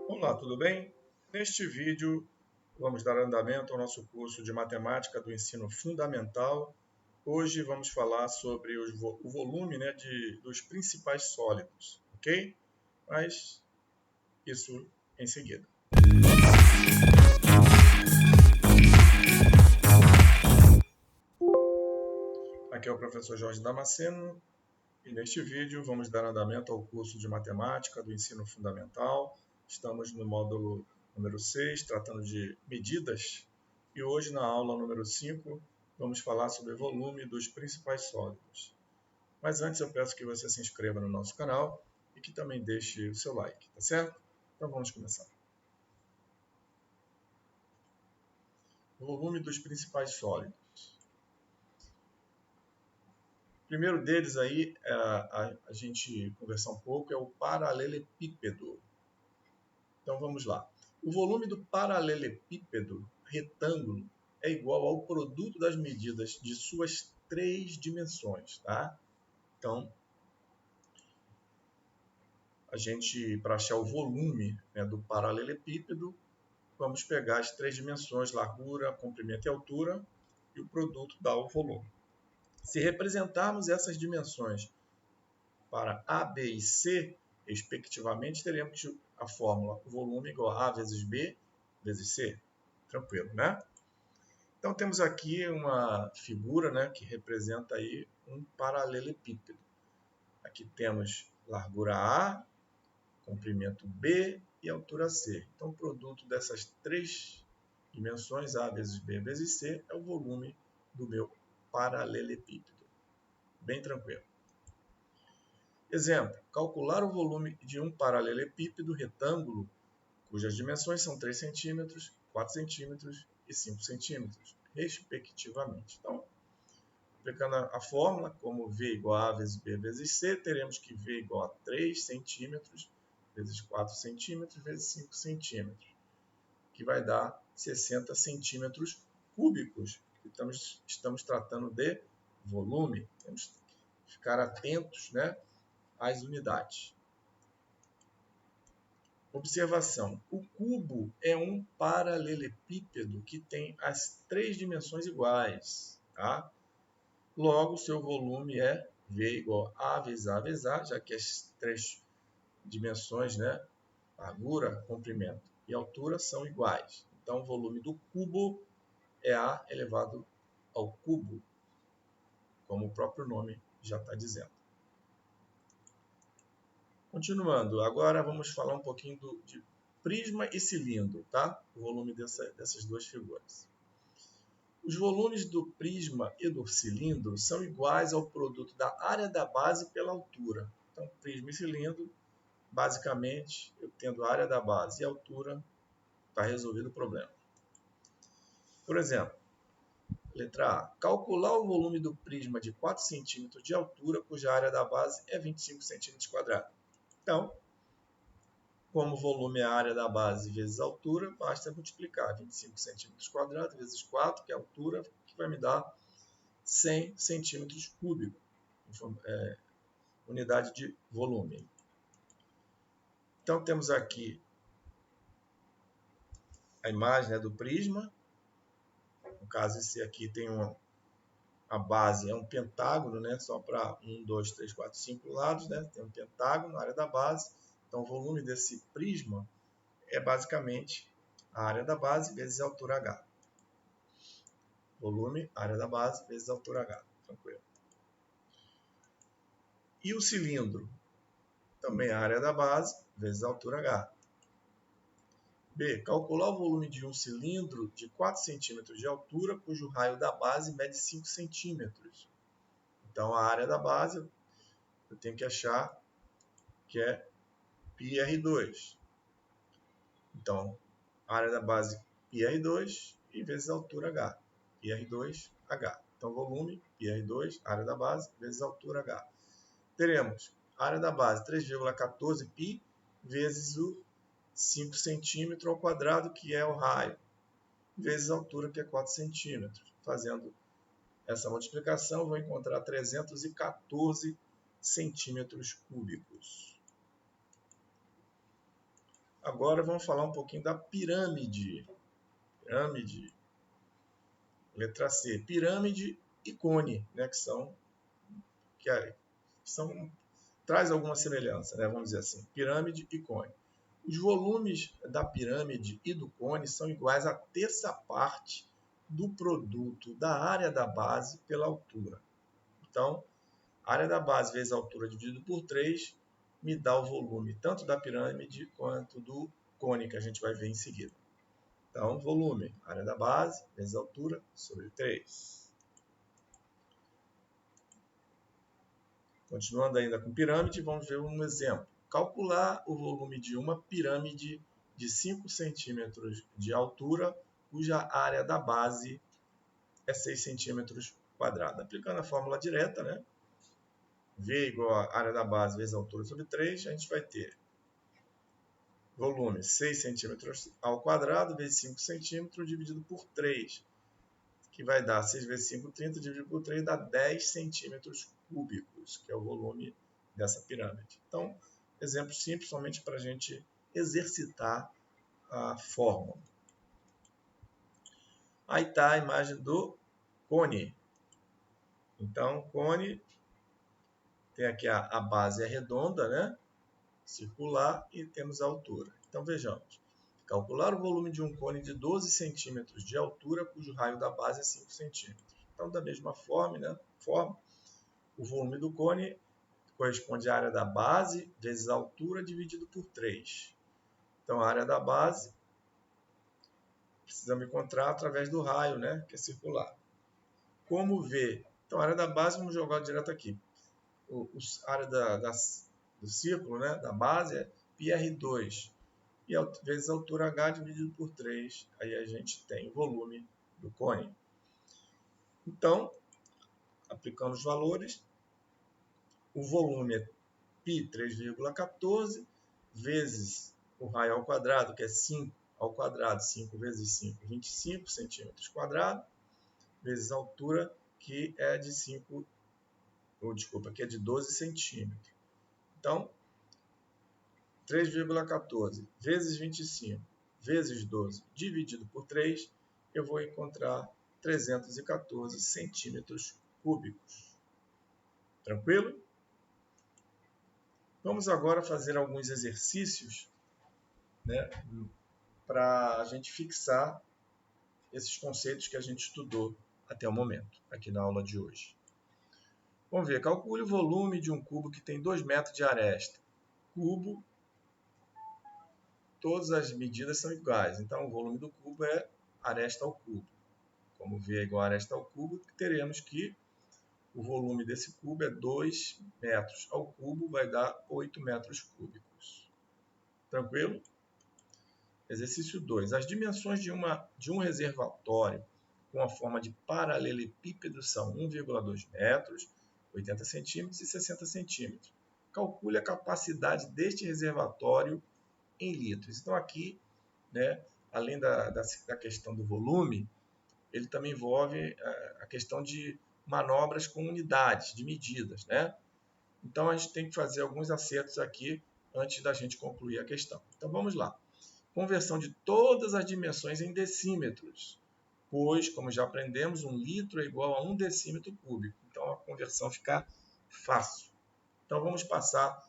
Olá, tudo bem? Neste vídeo vamos dar andamento ao nosso curso de Matemática do Ensino Fundamental. Hoje vamos falar sobre o volume, dos principais sólidos, ok? Mas isso em seguida. Aqui é o professor Jorge Damasceno e neste vídeo vamos dar andamento ao curso de Matemática do Ensino Fundamental. Estamos no módulo número 6, tratando de medidas, e hoje na aula número 5 vamos falar sobre o volume dos principais sólidos. Mas antes eu peço que você se inscreva no nosso canal e que também deixe o seu like, tá certo? Então vamos começar. O volume dos principais sólidos. O primeiro deles aí, a gente conversar um pouco, é o paralelepípedo. Então vamos lá. O volume do paralelepípedo retângulo é igual ao produto das medidas de suas três dimensões, tá? Então, para achar o volume, do paralelepípedo, vamos pegar as três dimensões, largura, comprimento e altura, e o produto dá o volume. Se representarmos essas dimensões para A, B e C, respectivamente, teremos a fórmula volume igual a vezes B vezes C. Tranquilo, né? Então temos aqui uma figura, que representa aí um paralelepípedo. Aqui temos largura A, comprimento B e altura C. Então o produto dessas três dimensões, A vezes B vezes C, é o volume do meu paralelepípedo. Bem tranquilo. Exemplo, calcular o volume de um paralelepípedo retângulo cujas dimensões são 3 centímetros, 4 centímetros e 5 centímetros, respectivamente. Então, aplicando a fórmula, como V igual a vezes B vezes C, teremos que V igual a 3 centímetros vezes 4 centímetros vezes 5 centímetros, que vai dar 60 centímetros cúbicos. Estamos tratando de volume, temos que ficar atentos, às unidades. Observação: o cubo é um paralelepípedo que tem as três dimensões iguais, tá? Logo, seu volume é V igual a vezes A, já que as três dimensões, largura, comprimento e altura, são iguais. Então, o volume do cubo é A elevado ao cubo, como o próprio nome já está dizendo. Continuando, agora vamos falar um pouquinho de prisma e cilindro, tá? O volume dessas duas figuras. Os volumes do prisma e do cilindro são iguais ao produto da área da base pela altura. Então, prisma e cilindro, basicamente, eu tendo a área da base e a altura, está resolvido o problema. Por exemplo, letra A. Calcular o volume do prisma de 4 cm de altura, cuja área da base é 25 cm². Então, como o volume é a área da base vezes a altura, basta multiplicar 25 cm² vezes 4, que é a altura, que vai me dar 100 centímetros cúbicos, unidade de volume. Então, temos aqui a imagem do prisma. No caso, esse aqui tem a base, é um pentágono, só para 1, 2, 3, 4, 5 lados, tem um pentágono na área da base. Então, o volume desse prisma é basicamente a área da base vezes a altura H. Volume, área da base vezes a altura H. Tranquilo. E o cilindro? Também a área da base vezes a altura H. B. Calcular o volume de um cilindro de 4 cm de altura, cujo raio da base mede 5 cm. Então, a área da base eu tenho que achar que é πr2. Então, a área da base πr2 e vezes a altura H. πr2H. Então, volume, πr2, área da base, vezes a altura H. Teremos a área da base 3,14 π vezes o 5 centímetros ao quadrado, que é o raio, vezes a altura, que é 4 centímetros. Fazendo essa multiplicação, vou encontrar 314 centímetros cúbicos. Agora vamos falar um pouquinho da pirâmide. Pirâmide, letra C. Pirâmide e cone, né, traz alguma semelhança, né, vamos dizer assim. Pirâmide e cone. Os volumes da pirâmide e do cone são iguais à terça parte do produto da área da base pela altura. Então, a área da base vezes a altura dividido por 3 me dá o volume tanto da pirâmide quanto do cone, que a gente vai ver em seguida. Então, volume, área da base vezes a altura sobre 3. Continuando ainda com pirâmide, vamos ver um exemplo. Calcular o volume de uma pirâmide de 5 centímetros de altura, cuja área da base é 6 centímetros quadrados. Aplicando a fórmula direta, né? V igual a área da base vezes a altura sobre 3, a gente vai ter volume 6 centímetros ao quadrado vezes 5 centímetros dividido por 3, que vai dar 6 vezes 5, 30, dividido por 3, dá 10 centímetros cúbicos, que é o volume dessa pirâmide. Então, exemplo simples, somente para a gente exercitar a fórmula. Aí está a imagem do cone. Então, cone tem aqui a base é redonda, né? Circular, e temos a altura. Então, vejamos. Calcular o volume de um cone de 12 centímetros de altura, cujo raio da base é 5 centímetros. Então, da mesma forma, o volume do cone corresponde à área da base vezes a altura dividido por 3. Então, a área da base precisamos encontrar através do raio, né, que é circular. Como ver? Então, a área da base, vamos jogar direto aqui. A área do círculo, né, da base, é πr2. E vezes a altura h dividido por 3. Aí a gente tem o volume do cone. Então, aplicando os valores, o volume é π 3,14 vezes o raio ao quadrado, que é 5 ao quadrado, 5 vezes 5, 25 centímetros quadrados, vezes a altura, que é de 12 centímetros. Então, 3,14 vezes 25 vezes 12 dividido por 3, eu vou encontrar 314 centímetros cúbicos. Tranquilo? Vamos agora fazer alguns exercícios, né, para a gente fixar esses conceitos que a gente estudou até o momento, aqui na aula de hoje. Vamos ver, calcule o volume de um cubo que tem 2 metros de aresta. Cubo, todas as medidas são iguais, então o volume do cubo é aresta ao cubo. Como V é igual a aresta ao cubo, teremos que o volume desse cubo é 2 metros ao cubo, vai dar 8 metros cúbicos. Tranquilo? Exercício 2. As dimensões de um reservatório com a forma de paralelepípedo são 1,2 metros, 80 centímetros e 60 centímetros. Calcule a capacidade deste reservatório em litros. Então, aqui, né, além da questão do volume, ele também envolve a questão de manobras com unidades, de medidas, né? Então, a gente tem que fazer alguns acertos aqui antes da gente concluir a questão. Então, vamos lá. Conversão de todas as dimensões em decímetros, pois, como já aprendemos, 1 litro é igual a 1 decímetro cúbico. Então, a conversão fica fácil. Então, vamos passar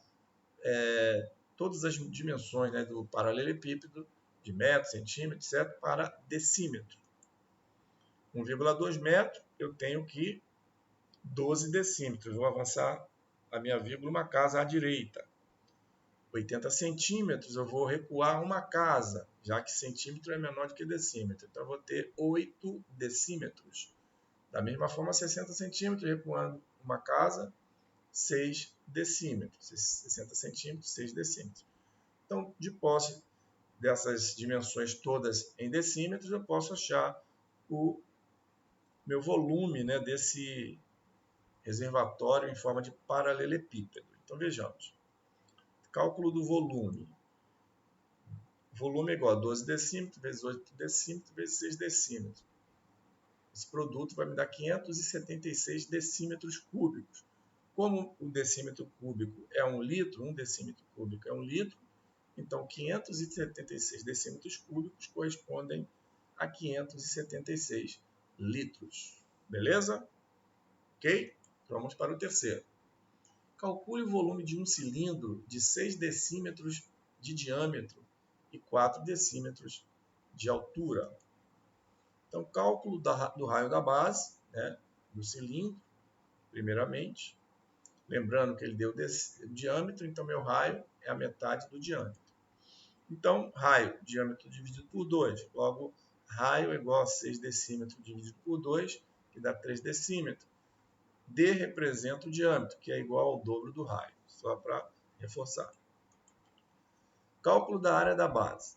todas as dimensões, né, do paralelepípedo, de metro, centímetro, etc., para decímetro. 1,2 metro, eu tenho que 12 decímetros. Vou avançar a minha vírgula uma casa à direita. 80 centímetros, eu vou recuar uma casa, já que centímetro é menor do que decímetro. Então, eu vou ter 8 decímetros. Da mesma forma, 60 centímetros, recuando uma casa, 6 decímetros. 60 centímetros, 6 decímetros. Então, de posse dessas dimensões todas em decímetros, eu posso achar o meu volume, né, desse reservatório em forma de paralelepípedo. Então, vejamos. Cálculo do volume. Volume é igual a 12 decímetros vezes 8 decímetros vezes 6 decímetros. Esse produto vai me dar 576 decímetros cúbicos. Como o decímetro cúbico é 1 litro, 1 decímetro cúbico é 1 litro, Então, 576 decímetros cúbicos correspondem a 576 litros. Beleza? Ok? Vamos para o terceiro. Calcule o volume de um cilindro de 6 decímetros de diâmetro e 4 decímetros de altura. Então, cálculo do raio da base, né, do cilindro, primeiramente. Lembrando que ele deu o diâmetro, então meu raio é a metade do diâmetro. Então, raio, diâmetro dividido por 2. Logo, raio é igual a 6 decímetros dividido por 2, que dá 3 decímetros. D representa o diâmetro, que é igual ao dobro do raio, só para reforçar. Cálculo da área da base.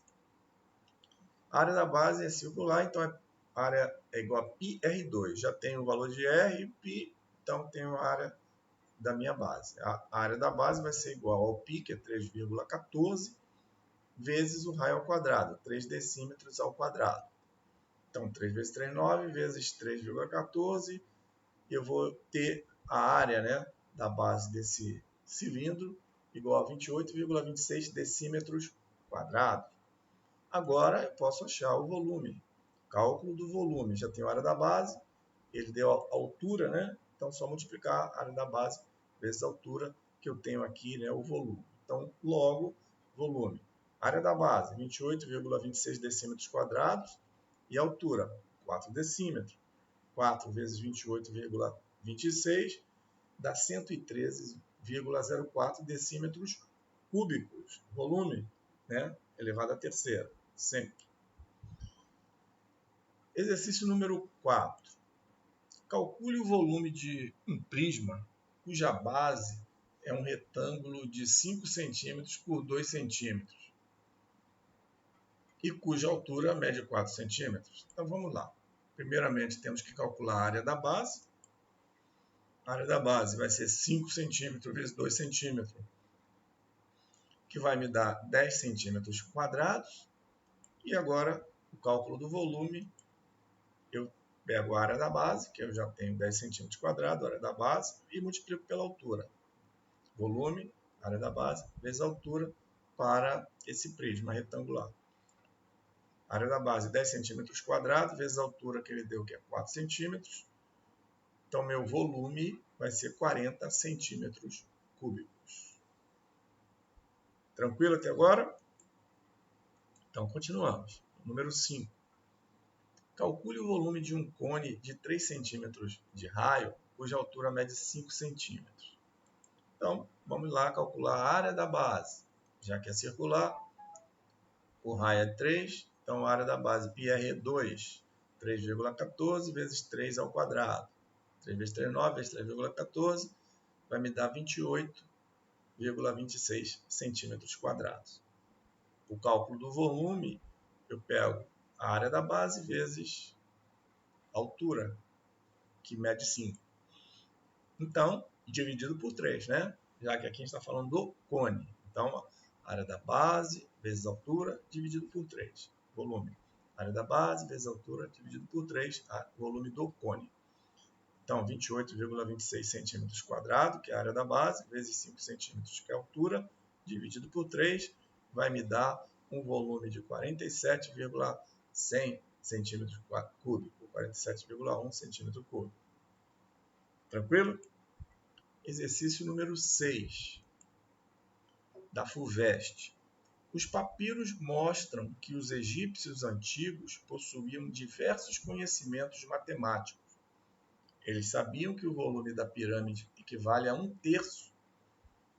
A área da base é circular, então a área é igual a πr2. Já tenho o valor de R e π, então tenho a área da minha base. A área da base vai ser igual ao π, que é 3,14, vezes o raio ao quadrado, 3 decímetros ao quadrado. Então, 3 vezes 3, 9, vezes 3,14, eu vou ter a área, né, da base desse cilindro igual a 28,26 decímetros quadrados. Agora, eu posso achar o volume. Cálculo do volume. Já tenho a área da base, ele deu a altura, né? Então, só multiplicar a área da base vezes a altura que eu tenho aqui, né, o volume. Então, logo, volume. Área da base, 28,26 decímetros quadrados. E a altura, 4 decímetros. 4 vezes 28,26 dá 113,04 decímetros cúbicos. Volume, né, elevado à terceira, sempre. Exercício número 4. Calcule o volume de um prisma cuja base é um retângulo de 5 cm por 2 cm e cuja altura mede 4 cm. Então vamos lá. Primeiramente temos que calcular a área da base. A área da base vai ser 5 cm vezes 2 cm, que vai me dar 10 centímetros quadrados. E agora o cálculo do volume, eu pego a área da base, que eu já tenho 10 centímetros quadrados, a área da base, e multiplico pela altura. Volume, área da base, vezes a altura para esse prisma retangular. A área da base, 10 centímetros quadrados, vezes a altura que ele deu, que é 4 centímetros. Então, meu volume vai ser 40 centímetros cúbicos. Tranquilo até agora? Então, continuamos. Número 5. Calcule o volume de um cone de 3 centímetros de raio, cuja altura mede 5 centímetros. Então, vamos lá calcular a área da base. Já que é circular, o raio é 3, então a área da base πr é 2. 3,14 vezes 3 ao quadrado. 3 vezes 3, 9, vezes 3,14, vai me dar 28,26 centímetros quadrados. O cálculo do volume, eu pego a área da base vezes a altura, que mede 5. Então, dividido por 3, né? Já que aqui a gente está falando do cone. Então, a área da base vezes a altura, dividido por 3. Volume. Área da base vezes a altura, dividido por 3, volume do cone. Então, 28,26 centímetros quadrados, que é a área da base, vezes 5 centímetros, que é a altura, dividido por 3, vai me dar um volume de 47,100 centímetros cúbicos, 47,1 centímetro cúbico. Tranquilo? Exercício número 6, da FUVEST. Os papiros mostram que os egípcios antigos possuíam diversos conhecimentos matemáticos. Eles sabiam que o volume da pirâmide equivale a 1/3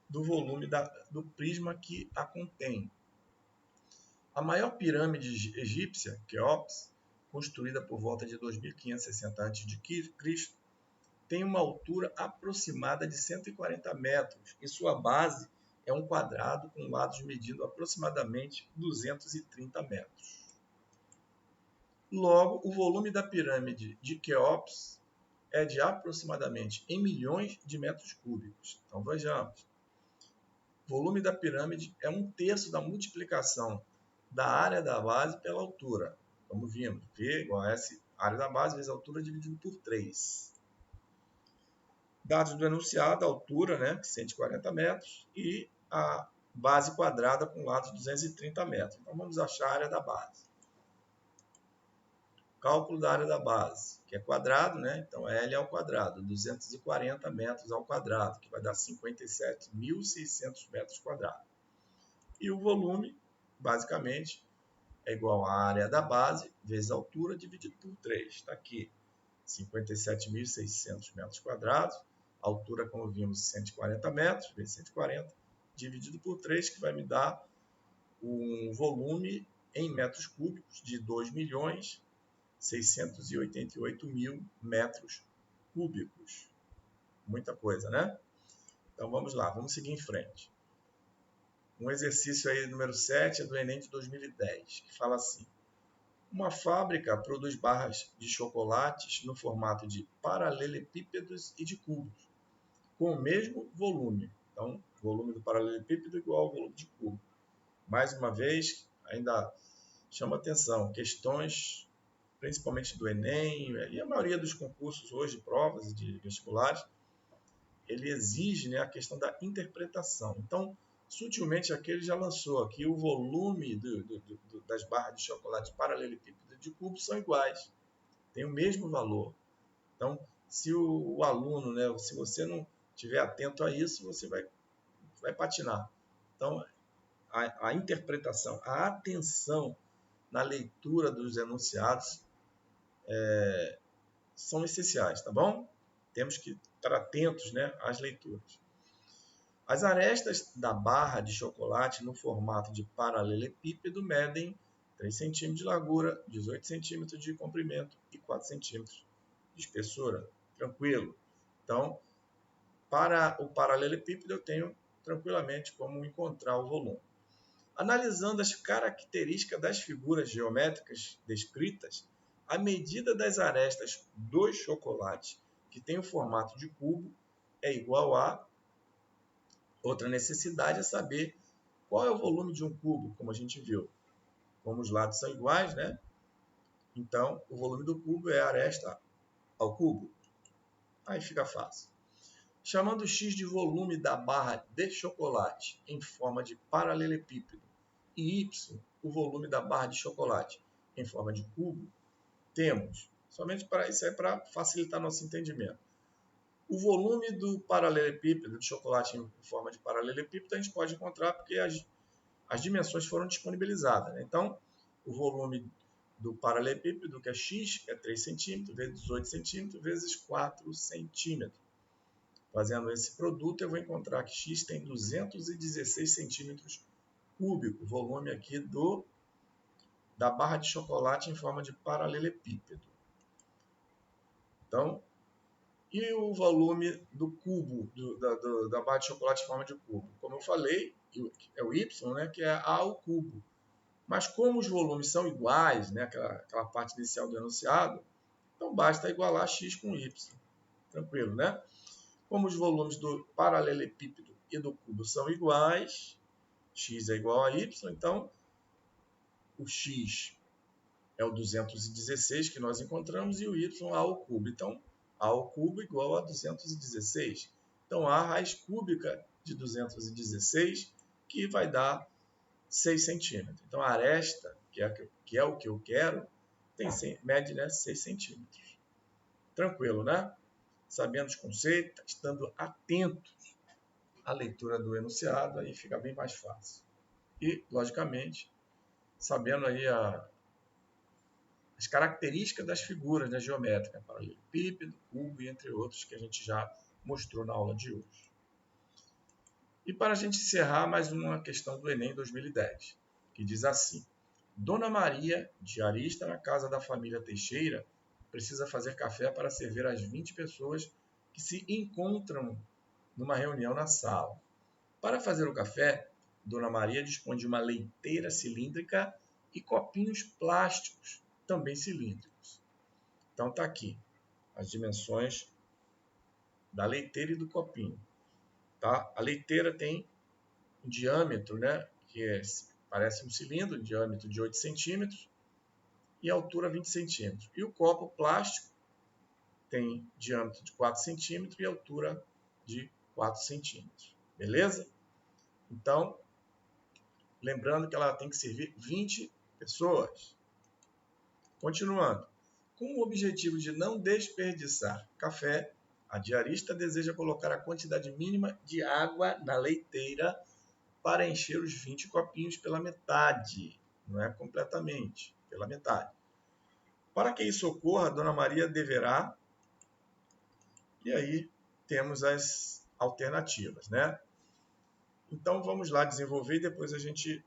do volume do prisma que a contém. A maior pirâmide egípcia, Quéops, construída por volta de 2560 a.C., tem uma altura aproximada de 140 metros e sua base é um quadrado com lados medindo aproximadamente 230 metros. Logo, o volume da pirâmide de Quéops é de aproximadamente em milhões de metros cúbicos. Então, vejamos. O volume da pirâmide é 1/3 da multiplicação da área da base pela altura. Como vimos, V igual a S, área da base vezes a altura dividido por 3. Dados do enunciado, a altura, né, 140 metros, e a base quadrada com lado de 230 metros. Então, vamos achar a área da base. Cálculo da área da base, que é quadrado, né? Então, L ao quadrado, 240 metros ao quadrado, que vai dar 57.600 metros quadrados. E o volume, basicamente, é igual à área da base vezes a altura dividido por 3. Está aqui, 57.600 metros quadrados. A altura, como vimos, 140 metros, vezes 140, dividido por 3, que vai me dar um volume em metros cúbicos de 2.688.000 metros cúbicos. Muita coisa, né? Então, vamos lá, vamos seguir em frente. Um exercício aí, número 7, é do Enem de 2010, que fala assim: uma fábrica produz barras de chocolates no formato de paralelepípedos e de cubos, com o mesmo volume. Então, o volume do paralelepípedo é igual ao volume de cubo. Mais uma vez, ainda chama atenção, questões, principalmente do Enem, e a maioria dos concursos hoje, provas de vestibulares, ele exige, né, a questão da interpretação. Então, sutilmente aqui ele já lançou aqui o volume das barras de chocolate paralelepípedo de cubo são iguais, tem o mesmo valor. Então, se o aluno, né, se você não estiver atento a isso, você vai patinar. Então, a interpretação, a atenção na leitura dos enunciados são essenciais, tá bom? Temos que estar atentos, né, às leituras. As arestas da barra de chocolate no formato de paralelepípedo medem 3 cm de largura, 18 cm de comprimento e 4 cm de espessura. Tranquilo? Então, para o paralelepípedo, eu tenho tranquilamente como encontrar o volume. Analisando as características das figuras geométricas descritas, a medida das arestas do chocolate, que tem o formato de cubo, é igual a... Outra necessidade é saber qual é o volume de um cubo, como a gente viu. Como os lados são iguais, né? Então, o volume do cubo é a aresta ao cubo. Aí fica fácil. Chamando x de volume da barra de chocolate em forma de paralelepípedo e y, o volume da barra de chocolate em forma de cubo, temos, somente para isso é para facilitar nosso entendimento. O volume do paralelepípedo, de chocolate em forma de paralelepípedo, a gente pode encontrar porque as dimensões foram disponibilizadas, né? Então, o volume do paralelepípedo, que é x, que é 3 cm, vezes 18 cm, vezes 4 cm. Fazendo esse produto, eu vou encontrar que x tem 216 centímetros cúbicos, volume aqui da barra de chocolate em forma de paralelepípedo. Então, e o volume do cubo, da barra de chocolate em forma de cubo? Como eu falei, é o y, né, que é a ao cubo. Mas como os volumes são iguais, né, aquela parte inicial do enunciado, então basta igualar x com y. Tranquilo, né? Como os volumes do paralelepípedo e do cubo são iguais, x é igual a y, então o x é o 216 que nós encontramos e o y a ao cubo. Então, a ao cubo igual a 216. Então, a raiz cúbica de 216, que vai dar 6 centímetros. Então, a aresta, que é o que eu quero, mede, né, 6 centímetros. Tranquilo, né? Sabendo os conceitos, estando atentos à leitura do enunciado, aí fica bem mais fácil. E, logicamente, sabendo aí as características das figuras, né, geométricas, paralelepípedo, cubo e entre outros que a gente já mostrou na aula de hoje. E para a gente encerrar, mais uma questão do Enem 2010, que diz assim: Dona Maria, diarista na casa da família Teixeira, precisa fazer café para servir às 20 pessoas que se encontram numa reunião na sala. Para fazer o café, Dona Maria dispõe de uma leiteira cilíndrica e copinhos plásticos, também cilíndricos. Então está aqui as dimensões da leiteira e do copinho. Tá? A leiteira tem um diâmetro, né, parece um cilindro, um diâmetro de 8 centímetros e altura 20 centímetros. E o copo plástico tem diâmetro de 4 centímetros e altura de 4 centímetros. Beleza? Então, Lembrando que ela tem que servir 20 pessoas. Continuando. Com o objetivo de não desperdiçar café, a diarista deseja colocar a quantidade mínima de água na leiteira para encher os 20 copinhos pela metade. Não é completamente, pela metade. Para que isso ocorra, a Dona Maria deverá... E aí temos as alternativas, né? Então vamos lá desenvolver e depois a gente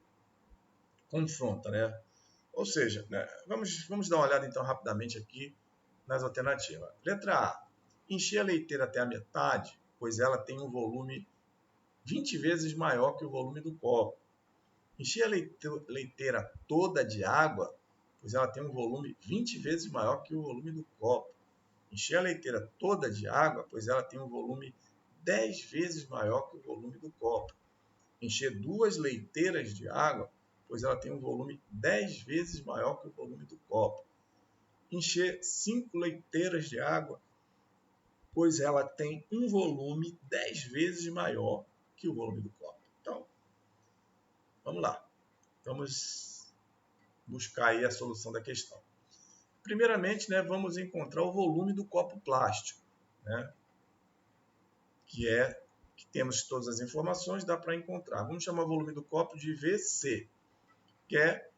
confronta, né? Ou seja, né, vamos dar uma olhada então rapidamente aqui nas alternativas. Letra A. Encher a leiteira até a metade, pois ela tem um volume 20 vezes maior que o volume do copo. Encher a leiteira toda de água, pois ela tem um volume 20 vezes maior que o volume do copo. Encher a leiteira toda de água, pois ela tem um volume 10 vezes maior que o volume do copo. Encher 2 leiteiras de água, pois ela tem um volume 10 vezes maior que o volume do copo. Encher 5 leiteiras de água, pois ela tem um volume 10 vezes maior que o volume do copo. Então, vamos lá. Vamos buscar aí a solução da questão. Primeiramente, né, vamos encontrar o volume do copo plástico, né, que temos todas as informações, dá para encontrar. Vamos chamar o volume do copo de VC, que é,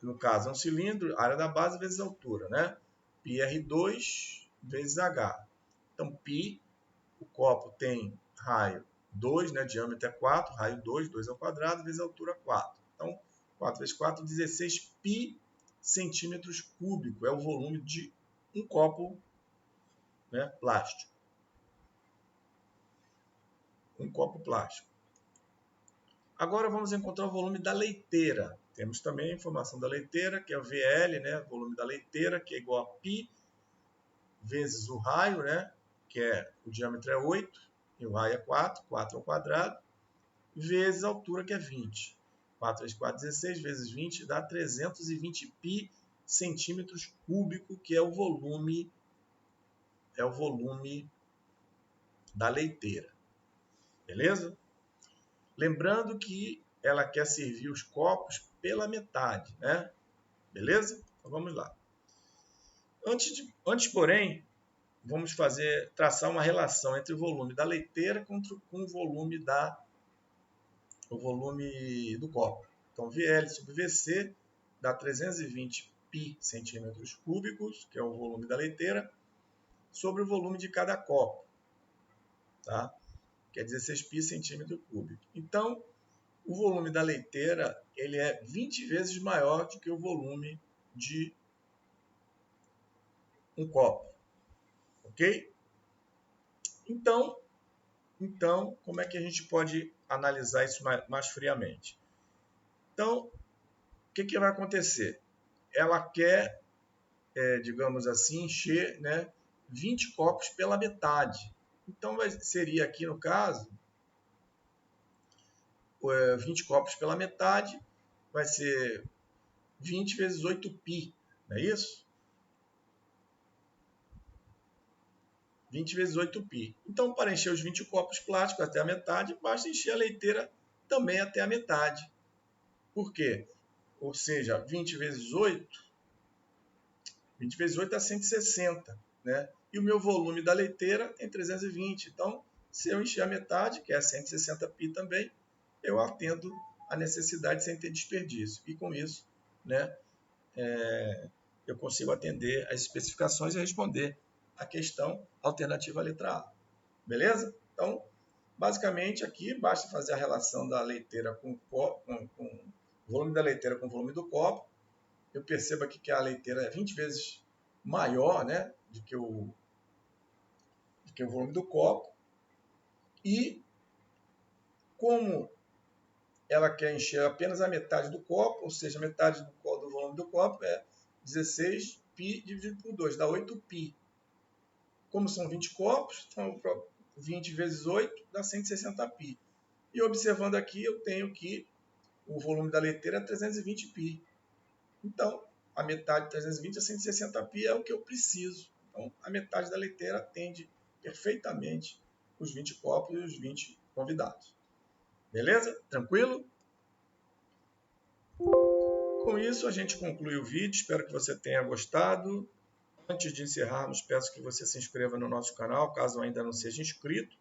no caso, é um cilindro, área da base vezes altura, né? πr2 vezes h. Então, π, o copo tem raio 2, né? Diâmetro é 4, raio 2, 2 ao quadrado, vezes altura 4. Então, 4 vezes 4, 16 π centímetros cúbicos. É o volume de um copo, né, plástico. Um copo plástico. Agora vamos encontrar o volume da leiteira. Temos também a informação da leiteira, que é o VL, né? Volume da leiteira, que é igual a π vezes o raio, né? Que o diâmetro é 8 e o raio é 4, 4 ao quadrado, vezes a altura, que é 20. 4 vezes 4, 16, vezes 20, dá 320 π centímetros cúbicos, que é o volume da leiteira. Beleza? Lembrando que ela quer servir os copos pela metade, né? Beleza? Então vamos lá. Antes, porém, vamos traçar uma relação entre o volume da leiteira com o volume do copo. Então, VL sobre VC dá 320 π centímetros cúbicos, que é o volume da leiteira, sobre o volume de cada copo, tá? Que é 16 π centímetro cúbico. Então, o volume da leiteira ele é 20 vezes maior do que o volume de um copo. Ok? Então, como é que a gente pode analisar isso mais friamente? Então, o que vai acontecer? Ela quer, digamos assim, encher, né, 20 copos pela metade. Então, seria aqui, no caso, 20 copos pela metade, vai ser 20 vezes 8 π, não é isso? 20 vezes 8 π. Então, para encher os 20 copos plásticos até a metade, basta encher a leiteira também até a metade. Por quê? Ou seja, 20 vezes 8 dá 160, né? E o meu volume da leiteira tem 320. Então, se eu encher a metade, que é 160 π também, eu atendo a necessidade sem ter desperdício. E com isso, né, eu consigo atender as especificações e responder a questão alternativa à letra A. Beleza? Então, basicamente aqui basta fazer a relação da leiteira com o volume da leiteira com o volume do copo. Eu percebo aqui que a leiteira é 20 vezes maior, né, do que o volume do copo. E como ela quer encher apenas a metade do copo, ou seja, metade do volume do copo é 16 π dividido por 2, dá 8 π. Como são 20 copos, então 20 vezes 8 dá 160 π. E observando aqui, eu tenho que o volume da leiteira é 320 π. Então, a metade de 320 a 160 π é o que eu preciso. Então, a metade da leiteira atende perfeitamente os 20 copos e os 20 convidados. Beleza? Tranquilo? Com isso, a gente conclui o vídeo. Espero que você tenha gostado. Antes de encerrarmos, peço que você se inscreva no nosso canal, caso ainda não seja inscrito,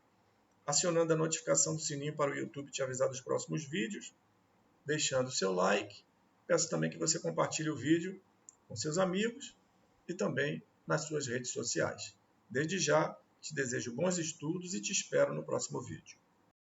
acionando a notificação do sininho para o YouTube te avisar dos próximos vídeos, deixando o seu like. Peço também que você compartilhe o vídeo com seus amigos e também nas suas redes sociais. Desde já, te desejo bons estudos e te espero no próximo vídeo.